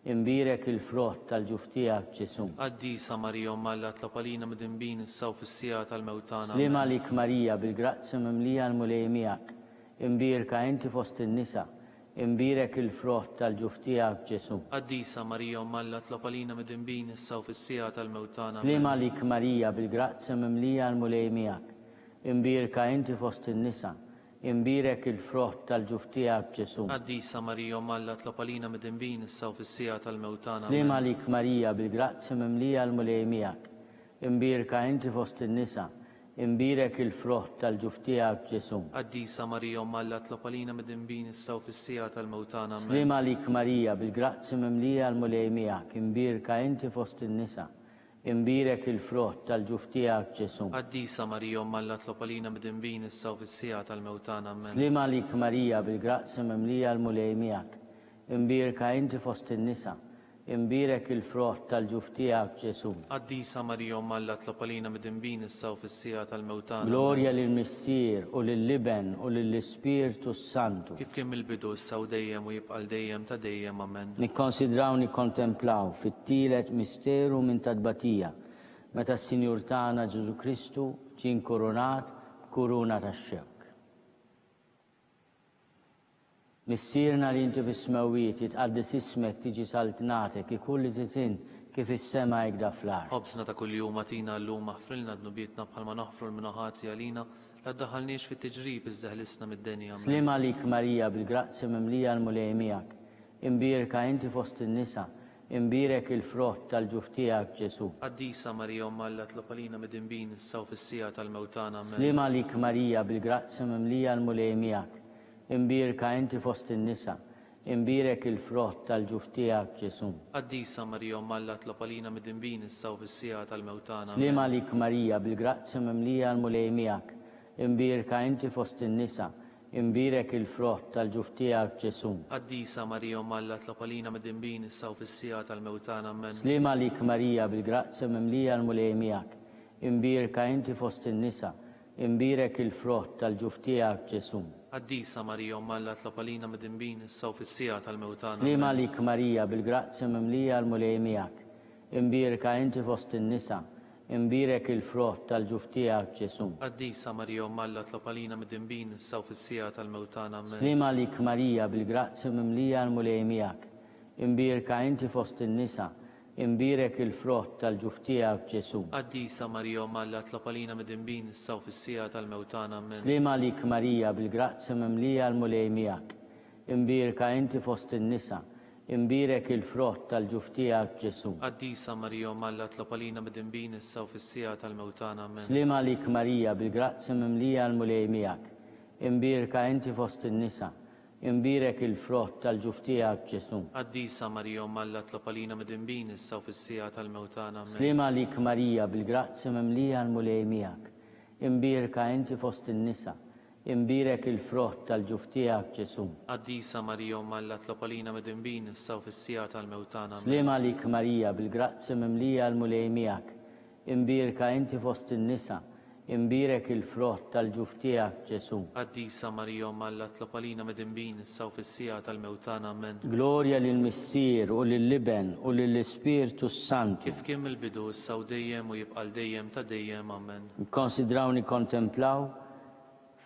imbirek il-frott tal-ġuf tiegħek Ġesu. Qaddisa Marija Alla tlob għalina mid-inbin, saw fis-sija tal-mewtana. Slima lik Marija bil-grazzja mimlija l-mulej miegħek, imbirka inti fost in-nisa, imbirek il-frott tal-ġuf tiegħek Ġesu. Qaddisa Marija Alla tlob għalina mid-inbin, saw fis-sija tal-mewtana. Slima lik Marija bil-grazzja mimlija l-mulej miegħek, imbirka inti fost in-nisa, imbirek il-frott tal-ġuf tiegħek Ġesu. Qaddisa Marija Alla tlob għalina mid-inbin, saw fis-sija tal-mewtana. Slima lik Marija bil-grazzja mimlija l-mulej miegħek, imbirka inti fost in-nisa, imbirek il-frott tal-ġuf tiegħek Ġesu. Qaddisa Marija Alla tlob għalina mid-inbin, saw fis-sija tal-mewtana. Slima lik Marija bil-grazzja mimlija l-mulej miegħek, imbirka inti fost in-nisa, imbirek il-frott tal-ġuf tiegħek Ġesu. Qaddisa Marija Alla tlob għalina mid-inbin, saw fis-sija tal-mewtana. Slima lik Marija bil-grazzja mimlija l-mulej miegħek, imbirka inti fost in-nisa, imbirek il-frott tal-ġuf tiegħek Ġesu. Qaddisa Marija Umm Alla tlopalina mid-dinbin issa u fis-sija tal-mewtana. Glorja lill-Missier u lill-Liben u lill-Ispirtu Santu. Kif kien mill-bidu issa u dejjem u jibqal dejjem ta' dejjem amen. Nikkonsidraw nikkontemplaw fit-tielet misteru minn tadbatija meta s-Sinjur tagħna Ġesu Kristu ġie inkurunat b'kuruna tax-xewk. Missierna li inti fis-smawiet jitqaddis ismek tiġi saltnatek ikulli titin kif is-sema jgda fl-art. Ħobsna ta' kuljum atina llum aħfrilna dnubietna bħalma naħfru l-minaħati għalina la ddaħħalniex fit-tiġrib iżda ħlisna mid-denja. Slim għalik Marija bil-grazzi mimlija l-mulej miegħek. Imbirka inti fost in-nisa, imbirek il-frott tal-ġuf tiegħek Ġesu. Qaddisa Marija Umm Alla tlopalina mid-dinbin issa u fis-sija tal-mewtana amen. Slim għalik Marija bil-grazzi mimlija l-mulej miegħek. Imbirka inti fost in-nisa, imbirek il-frott tal-ġuf tiegħek Ġesu. Qaddisa Marija Umm Alla tlopalina mid-dinbin issa u fis-sija tal-mewtana. Slim għalik Marija bil-grazzi mimlija l-mulej miegħek. Imbirka inti fost in-nisa, imbirek il-frott tal-ġuf tiegħek Ġesu. Qaddisa Marija Umm Alla tlopalina mid-dinbin issa u fis-sija tal-mewtana amen. Slim għalik Marija bil-grazzi mimlija l-mulej miegħek. Imbirka inti fost in-nisa, imbirek il-frott tal-ġuf tiegħek Ġesu. Qaddisa Marija Umm Alla tlopalina mid-dinbin issa u fis-sija tal-mewtana. Slim għalik Marija bil-grazzi mimlija l-mulej miegħek. Imbirka inti fost in-nisa, imbirek il-frott tal-ġuf tiegħek Ġesu. Qaddisa Marija Umm Alla tlopalina mid-dinbin issa u fis-sija tal-mewtana amen. Slim għalik Marija bil-grazzi mimlija l-mulej miegħek. Imbirka inti fost in-nisa, imbirek il-frott tal-ġuf tiegħek Ġesu. Qaddisa Marija Umm Alla tlopalina mid-dinbin issa u fis-sija tal-mewtana amen. Slim għalik Marija bil-grazzi mimlija l-mulej miegħek. Imbirka inti fost in-nisa, imbirek il-frott tal-ġuf tiegħek Ġesu. Qaddisa Marija Umm Alla tlopalina mid-dinbin issa u fis-sija tal-mewtana amen. Slim għalik Marija bil-grazzi mimlija l-mulej miegħek. Imbirka inti fost in-nisa, imbirek il-frott tal-ġuf tiegħek Ġesu. Qaddisa Marija Umm Alla tlopalina mid-dinbin issa u fis-sija tal-mewtana amen. Slim għalik Marija bil-grazzi mimlija l-mulej miegħek. Imbirka inti fost in-nisa, imbirek il-frott tal-ġuf tiegħek Ġesu. Qaddisa Marija Umm Alla tlopalina mid-dinbin issa u fis-sija tal-mewtana amen. Slim għalik Marija bil-grazzi mimlija l-mulej miegħek. Imbirka inti fost in-nisa, imbirek il-frott tal-ġuf tiegħek Ġesu. Qaddisa Marija Umm Alla tlopalina mid-dinbin issa u fis-sija tal-mewtana amen. Glorja lill-Missier u lill-Liben u lill-Ispirtu Santu. Kif kien mill-bidu issa u dejjem u jibqal dejjem ta' dejjem amen. Konsidraw nikkontemplaw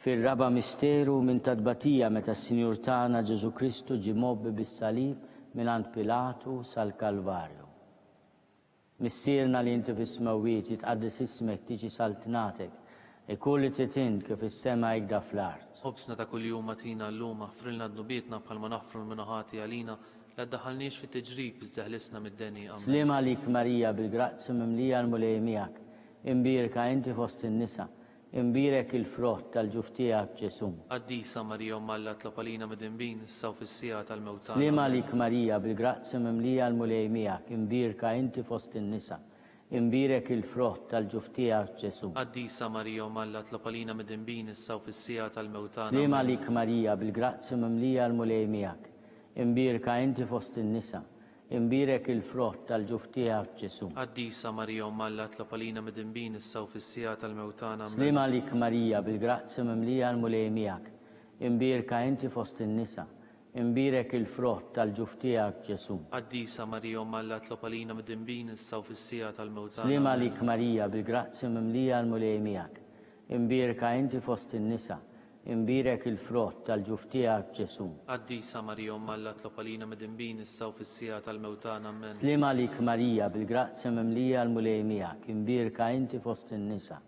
fir-raba misteru minn tadbatija meta s-Sinjur tagħna Ġesu Kristu ġie mobbi bis-salib mingħand Pilatu sal-Kalvarju. Missierna li inti fis-smawiet jitqaddis ismek tiġi saltnatek ikulli titin kif is-sema jgda fl-art. Ħobsna ta' kuljum atina llum aħfrilna dnubietna bħalma naħfru l-minaħati għalina la ddaħħalniex fit-tiġrib iżda ħlisna mid-denja amen. Slim għalik Marija bil-grazzi mimlija l-mulej miegħek. Imbirka inti fost in-nisa, imbirek il-frott tal-ġuf tiegħek Ġesu. Qaddisa Marija Umm Alla tlopalina mid-dinbin issa u fis-sija tal-mewtana. Slim għalik Marija bil-grazzi mimlija l-mulej miegħek. Imbirka inti fost in-nisa, imbirek il-frott tal-ġuf tiegħek Ġesu. Qaddisa Marija Umm Alla tlopalina mid-dinbin issa u fis-sija tal-mewtana. Slim għalik Marija bil-grazzi mimlija l-mulej miegħek. Imbirka inti fost in-nisa, imbirek il-frott tal-ġuf tiegħek Ġesu. Qaddisa Marija Umm Alla tlopalina mid-dinbin issa u fis-sija tal-mewtana. Slim għalik Marija bil-grazzi mimlija l-mulej miegħek. Imbirka inti fost in-nisa, imbirek il-frott tal-ġuf tiegħek Ġesu. Qaddisa Marija Umm Alla tlopalina mid-dinbin issa u fis-sija tal-mewtana. Slim għalik Marija bil-grazzi mimlija l-mulej miegħek. Imbirka inti fost in-nisa, imbirek il-frott tal-ġuf tiegħek Ġesu. Qaddisa Marija Umm Alla tlopalina mid-dinbin issa u fis-sija tal-mewtana amen. Slim għalik Marija bil-grazzi mimlija l-mulej miegħek. Imbirka inti fost in-nisa,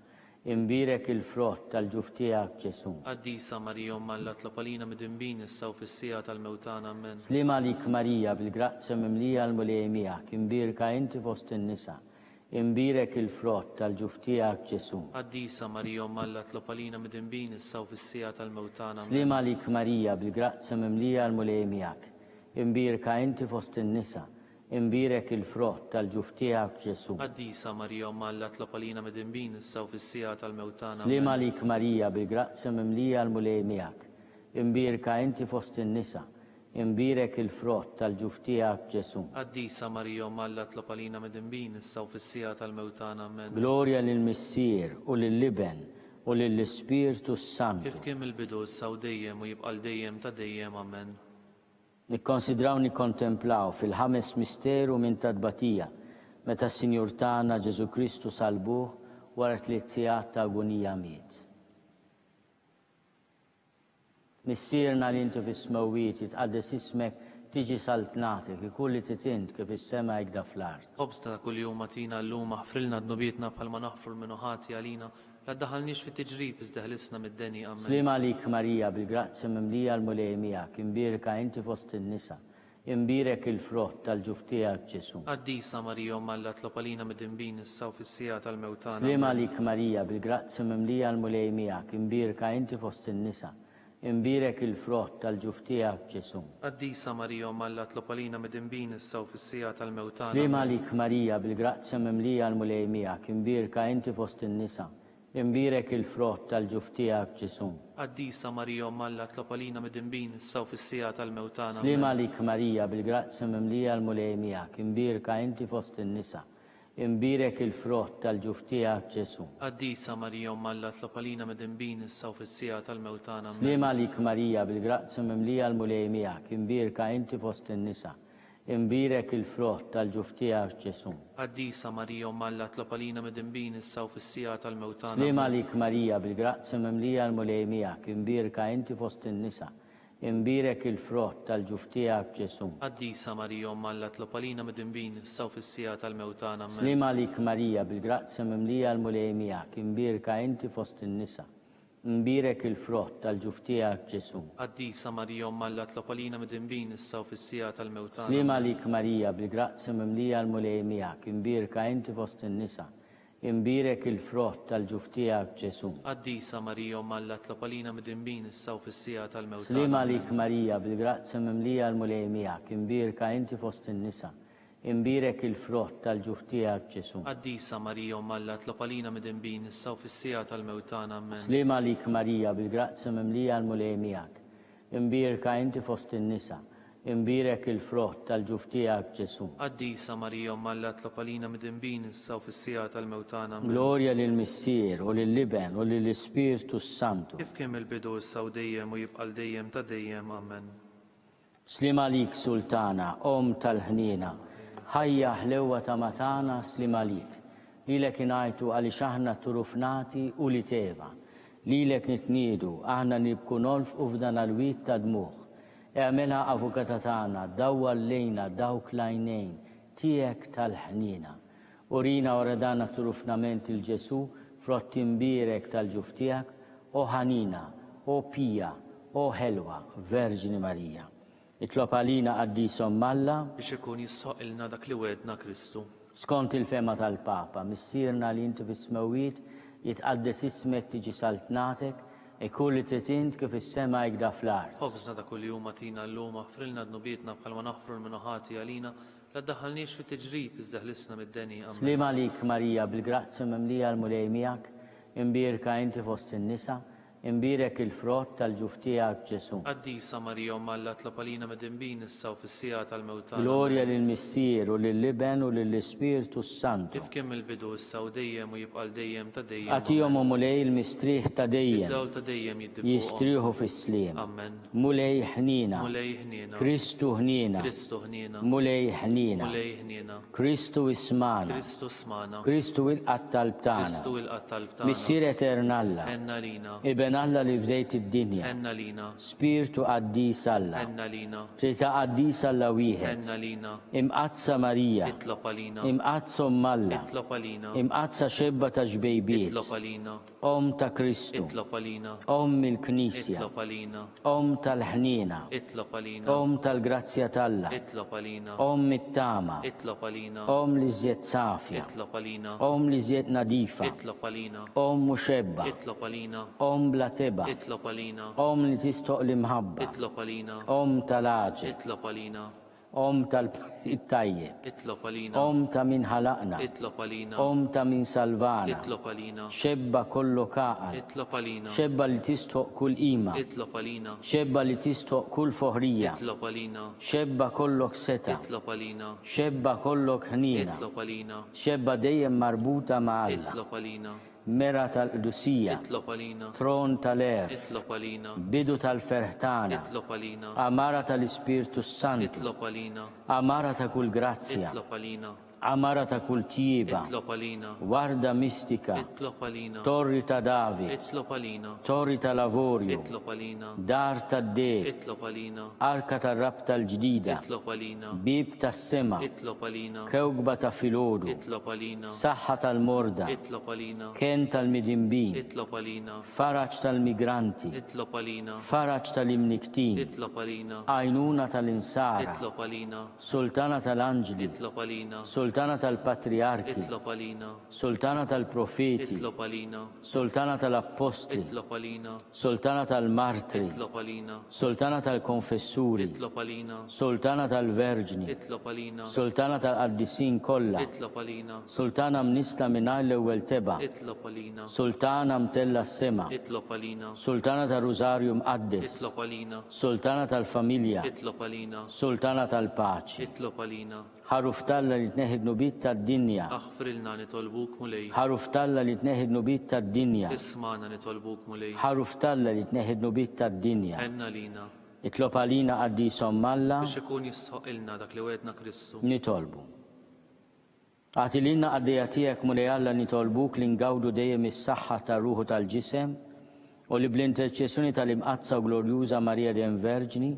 imbirek il-frott tal-ġuf tiegħek Ġesu. Qaddisa Marija Umm Alla tlopalina mid-dinbin issa u fis-sija tal-mewtana amen. Slim għalik Marija bil-grazzi mimlija l-mulej miegħek. Imbirka inti fost in-nisa, imbirek il-frott tal-ġuf tiegħek Ġesu. Qaddisa Marija Umm Alla tlopalina mid-dinbin issa u fis-sija tal-mewtana amen. Slim għalik Marija bil-grazzi mimlija l-mulej miegħek. Imbirka inti fost in-nisa, imbirek il-frott tal-ġuf tiegħek Ġesu. Qaddisa Marija Umm Alla tlopalina mid-dinbin issa u fis-sija tal-mewtana Slim għalik Marija bil-grazzi mimlija l-mulej miegħek. Imbirka inti fost in-nisa, imbirek il-frott tal-ġuf tiegħek Ġesu. Qaddisa Marija Alla tlob għalina medembin issa u fis-sija tal-mewtana. Amen. Glorja lill-Missier u lill-Liben u lill-Ispirtu Santu. Kif kien il-bidu issa u dejjem u jibqa' dejjem ta' dejjem. Amen. Nikkonsidraw nikkontemplaw fil-ħames misteru minn tadbatija meta s-Sinjur tagħna Ġesu Kristu salbuh wara 3 sigħat ta' agonija miet. Missierna li inti fis-smewwiet jitqaddes ismek tiġi saltnatek ikun li titint kif is-sema jgda fl-ard. Obsta ta' kuljum atina llum aħfrilna dnubietna bħalma naħfru l-minuħati għalina la ddaħħalniex fit-tiġrib iżda ħlisna mid-deni. Amen. Slima lik Marija bil-grazzja mimlija l-mulej miegħek, imbirka inti fost in-nisa, imbirek il-frott tal-ġuf tiegħek Ġesu. Qaddisa Marija Alla tlob għalina medembin issa u fis-sija tal-mewtana. Slima lik Marija bil-grazzja mimlija l-mulej miegħek, imbirka inti fost in-nisa, imbirek il-frott tal-ġuf tiegħek Ġesu. Qaddisa Marija Alla tlob għalina medembin issa u fis-sija tal-mewtana. Slima lik Marija bil-grazzja mimlija l-mulej miegħek, imbirka inti fost in-nisa, imbirek il-frott tal-ġuf tiegħek Ġesu. Qaddisa Marija Alla tlob għalina medembin issa u fis-sija tal-mewtana. Slima lik Marija bil-grazzja mimlija l-mulej miegħek, imbirka inti fost in-nisa, imbirek il-frott tal-ġuf tiegħek Ġesu. Qaddisa Marija Alla tlob għalina medembin issa u fis-sija tal-mewtana. Slima lik Marija bil-grazzja mimlija l-mulej miegħek, imbirka inti fost in-nisa, imbirek il-frott tal-ġuf tiegħek Ġesu. Qaddisa Marija Alla tlob għalina medembin issa u fis-sija tal-mewtana. Slima lik Marija bil-grazzja mimlija l-mulej miegħek, imbirka inti fost in-nisa, imbirek il-frott tal-ġuf tiegħek Ġesu. Qaddisa Marija Alla tlob għalina medembin issa u fis-sija tal-mewtana. Slima lik Marija bil-grazzja mimlija l-mulej miegħek, imbirka inti fost in-nisa, imbirek il-frott tal-ġuf tiegħek Ġesu. Qaddisa Marija Alla tlob għalina medembin issa u fis-sija tal-mewtana. Slima lik Marija bil-grazzja mimlija l-mulej miegħek, imbirka inti fost in-nisa, imbirek il-frott tal-ġuf tiegħek Ġesu. Qaddisa Marija Alla tlob għalina medembin issa u fis-sija tal-mewtana. Slima lik Marija bil-grazzja mimlija l-mulej miegħek, imbirka inti fost in-nisa, imbirek il-frott tal-ġuf tiegħek Ġesu. Qaddisa Marija Alla tlob għalina medembin issa u fis-sija tal-mewtana. Amen. Slima lik Marija bil-grazzja mimlija l-mulej miegħek, imbirka inti fost in-nisa, imbirek il-frott tal-ġuf tiegħek Ġesu. Qaddisa Marija Alla tlob għalina medembin issa u fis-sija tal-mewtana. Glorja lill-Missier u lill-Liben u lill-Ispirtu Santu. Kif kien il-bidu issa u dejjem u jibqa' dejjem ta' dejjem. Amen. Slima lik Sultana, Om tal-ħnina, ħajja ħlewwa ta' matana slima lik. Lilek ingħajtu għaliex aħna turufnati u li teva. Lilek nitniedu aħna nibku nolfqu f'dan għall-wied ta' dmuħ. Eħmela avukata tagħna dawwa lejna dawk l-għajnejn tiegħek tal-ħnina. Urina wara dan turufnament il-Ġesu frott imbirek tal-ġuf tiegħek, o ħanina, o pija, o ħelwa, Verġini Marija. Itlob għalina qaddisom Alla biex ikun jissoqilna dak li wedna Kristu. skont il-fema tal-Papa, missierna li inti fis-smewwiet jitqaddes ismek tiġi saltnatek, ikun li titint kif is-sema jgda fl-ard. Ħobżna ta' kuljum atina llum aħfrilna dnubietna bħalma naħfru l-minuħati għalina la ddaħħalniex fit-tiġrib iżda ħlisna mid-deni. Amen. Slima lik Marija bil-grazzja mimlija l-mulej miegħek, imbirka inti fost in-nisa, imbirek il-frott tal-ġuf tiegħek Ġesu. Qaddisa Marija Alla tlob għalina medembin issa u fis-sija tal-mewtana. Glorja lill-Missier u lill-Liben u lill-Ispirtu Santu. Kif kien il-bidu issa u dejjem u jibqa' dejjem ta' dejjem. Għatihom u mulej il-mistrieħ ta' dejjem, Dawl ta' dejjem jiddifuqhom. jistrieħu fis-sliem. Amen. Mulej ħnina, Mulej ħniena. Kristu ħnina, Kristu ħniena. mulej ħnina, Mulej ħniena. Kristu ismana, Kristu smana. Kristu il-qattal btana, Kristu il-qattal btana. Missier eternalla, Enna lina. Iben Alla li fdejt id-dinja, Enna lina. Spiritu qaddis Alla, Enna lina. Trita qaddis Alla wieħed, Enna lina. imqazza Marija, Itlob għalina. imqazza Alla, Itlob għalina. imqazza xebba ta' ġbejbiet, Itlob għalina. Om ta' Kristu, Itlob għalina. Om il-Knisja, Itlob għalina. Om tal-ħnina, Itlob għalina. Om tal-grazzja talla, Itlob għalina. Om it-tama, Itlob għalina. Om li zjed safja, Itlob għalina. Om li zjed nadifa, Itlob għalina. Om muxebba, Itlob għalina. Om bla teba, Itlob għalina. Om li tistoq li mħabba, Itlob għalina. Om tal-aġe, Itlob għalina. tal-tajjeb, اطلب علينا ta' min ħalaqna, اطلب علينا ta' min salvana, اطلب علينا xebba kollok għaqal, اطلب علينا xebba li tistoq kull qima, اطلب علينا xebba li tistoq kull foħrija, اطلب علينا xebba kollok seta, اطلب علينا xebba kollok ħnina, اطلب علينا xebba dejjem marbuta ma' Alla, اطلب علينا mera tal-qdusija, اطلب علينا tron tal-erf, اطلب علينا bidu tal-ferħtana, اطلب علينا amara tal-Ispirtu Santu, اطلب علينا amara ta' kull grazzja, اطلب علينا amara ta' kull tjiba, اطلب علينا warda mistika, اطلب علينا torri ta' David, اطلب علينا torri ta' lavorju, اطلب علينا dar ta' dek, اطلب علينا arka ta' rab tal-ġdida, اطلب علينا bib ta' sema, اطلب علينا kewgba ta' filodu, اطلب علينا saħħa tal-morda, اطلب علينا ken tal-midimbin, اطلب علينا faraċ tal-migranti, اطلب علينا faraċ tal-imniktin, اطلب علينا għajnuna tal-insara, اطلب علينا sultana tal-anġli, اطلب علينا sultana tal-patriarki, اطلب علينا sultana tal-profeti, اطلب علينا sultana tal-apposti, اطلب علينا sultana tal-martri, اطلب علينا sultana tal-konfessuri, اطلب علينا sultana tal-verġni, اطلب علينا sultana tal-qaddisin kollha, اطلب علينا sultana mnista mingħajr l-ewwel teba, اطلب علينا sultana mtella s-sema, اطلب علينا sultana tal-rużarju mqaddes, اطلب علينا sultana tal-familja, اطلب علينا sultana tal-paċi, اطلب علينا ħaruf talla li tneħid nubit tad-dinja, اغفر لنا نطلبوك ملي ħaruf talla li tneħid nubit tad-dinja, اسمعنا نطلبوك ملي ħaruf talla li tneħid nubit tad-dinja, عنا لينا itlob għalina qaddisom Alla, biex ikun jistħoq ilna dak li wedna Kristu nitolbu. Għati lilna għaddejja tiegħek mulej Alla nitolbuk li ngawdu dejjem is-saħħa tar-ruħu tal-ġisem u li bl-interċessjoni tal-imqazza u glorjuża Marija dem Verġni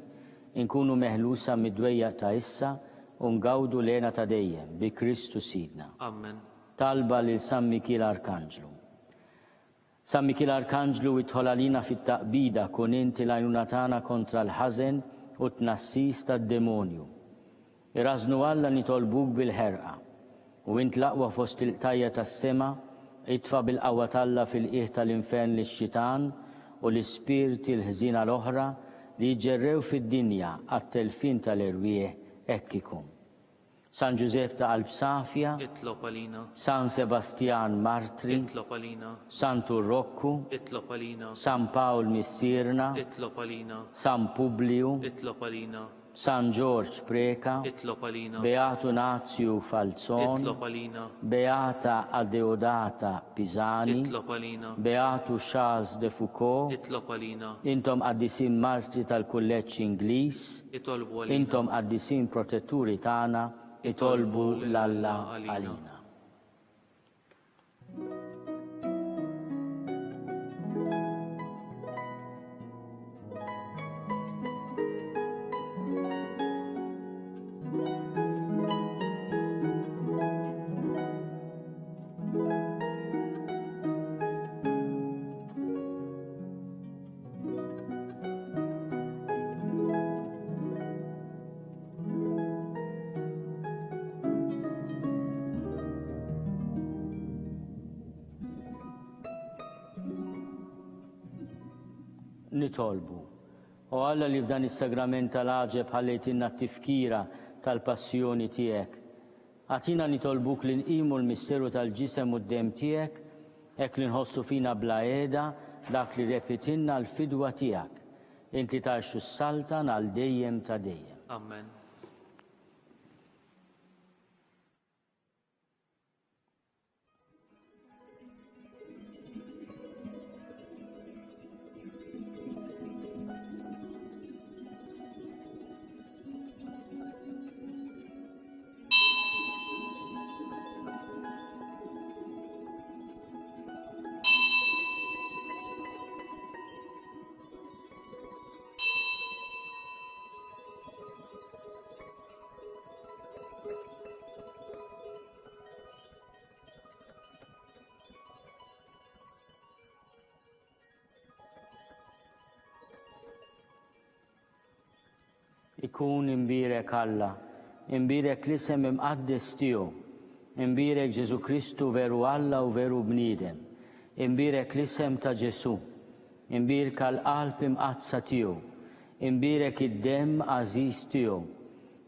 inkunu meħlusa mid-dwejja ta' issa u ngawdu lena ta' dejjem bi Kristu Sidna. amen Talba lil San Mikil Arkanġlu. San Mikil Arkanġlu idħol għalina fit-taqbida kun inti l-għajnuna tagħna kontra l-ħażen u tnassis tad-demonju. Irażnu Alla nitolbuk bil-ħerqa u int l-aqwa fost il-qtajja tas-sema itfa' bil-qawwa talla fil-qiegħ tal-infern lix-xitan u l-ispirti l-ħżina l-oħra li jġerrew fid-dinja għat-telfin tal-irwieħ hekk ikun. San Giuseppe ta' Qalb Safja, اطلب علينا San Sebastian Martri, اطلب علينا San Turroccu, اطلب علينا San Paul Missirna, اطلب علينا San Publiu, اطلب علينا San George Preka, اطلب علينا Beato Nazio Falzon, اطلب علينا Beata Adeodata Pisani, اطلب علينا Beato Charles de Foucault, اطلب علينا intom għaddisin martri tal-kulleġġ Ingliż, اطلبوا علينا intom għaddisin protetturi tagħna, itolbu l-Alla għalina. Nitolbu. U Alla li f'dan is-sagrament tal-aġeb ħallejtinna t-tifkira tal-passjoni tiegħek. Għatina nitolbuk li nqimu l-misteru tal-ġisem u d-dem tiegħek, hekk li nħossu fina bla qiegħda dak li repetinna l-fidwa tiegħek. Inti tarxu s-saltan għal dejjem ta' dejjem. amen Ikun imbirek Alla, imbirek l-isem imqaddes tiegħu, imbirek Ġesu Kristu veru Alla u veru bniedem, imbirek l-isem ta' Ġesu, imbirek l-qalb imqazza tiegħu, imbirek id-dem għażiż tiegħu,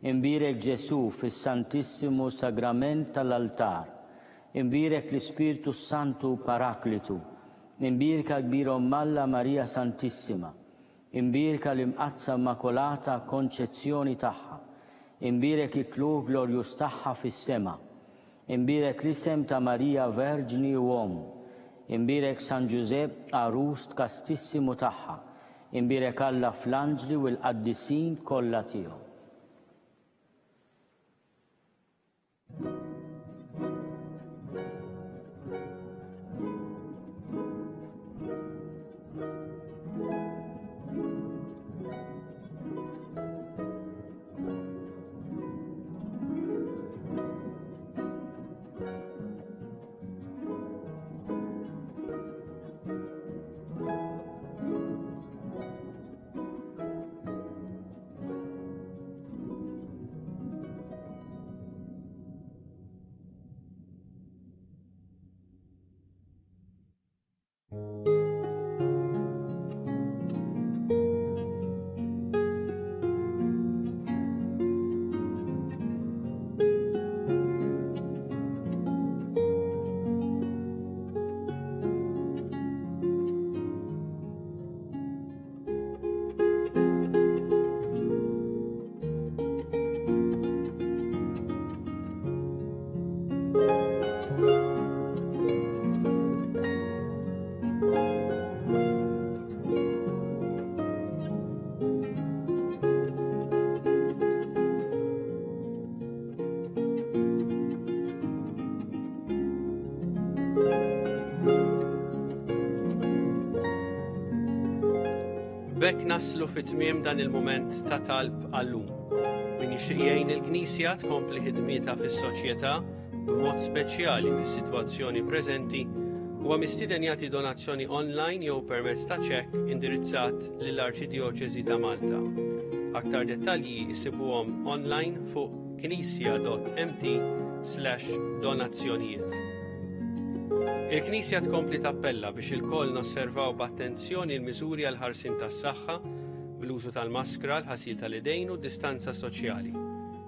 Imbirek Ġesu fis-Santissimo Sagrament tal-altar. Imbirek l-Ispirtu Santu Paraklitu. Imbirka kbir Malla Marija Santissima. Imbirka l-imqazza Immakolata Konċezzjoni tagħha. Imbirek it-tluq glorjus tagħha fis-sema. Imbirek l-isem ta' Marija Verġni u Om. Imbirek San Giuseppe Arust Kastissimu tagħha. Imbirek Alla fl-anġli u l-qaddisin kollha tiegħu. B'hekk naslu fit-tmiem dan il-mument ta' talb għallum. Min jixtieq jgħin il-Knisja tkompli ħidmietha fis-soċjetà b'mod speċjali fis-sitwazzjoni preżenti huwa mistieden jagħti donazzjoni online jew permezz ta' ċekk indirizzat lill-Arċidjoċeżi ta' Malta. Aktar dettalji jsibuhom online fuq knisja.mt/donazzjonijiet. Il-Knisja tkompli tappella biex il-koll nosservaw b'attenzjoni l-miżuri għal ħarsin tas-saħħa bl-użu tal-maskra, l-ħasil tal-idejn u d-distanza soċjali.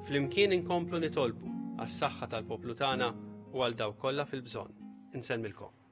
Flimkien inkomplu nitolbu għas-saħħa tal-poplu tagħna u għal dawk kollha fil-bżonn. Insellmilkom.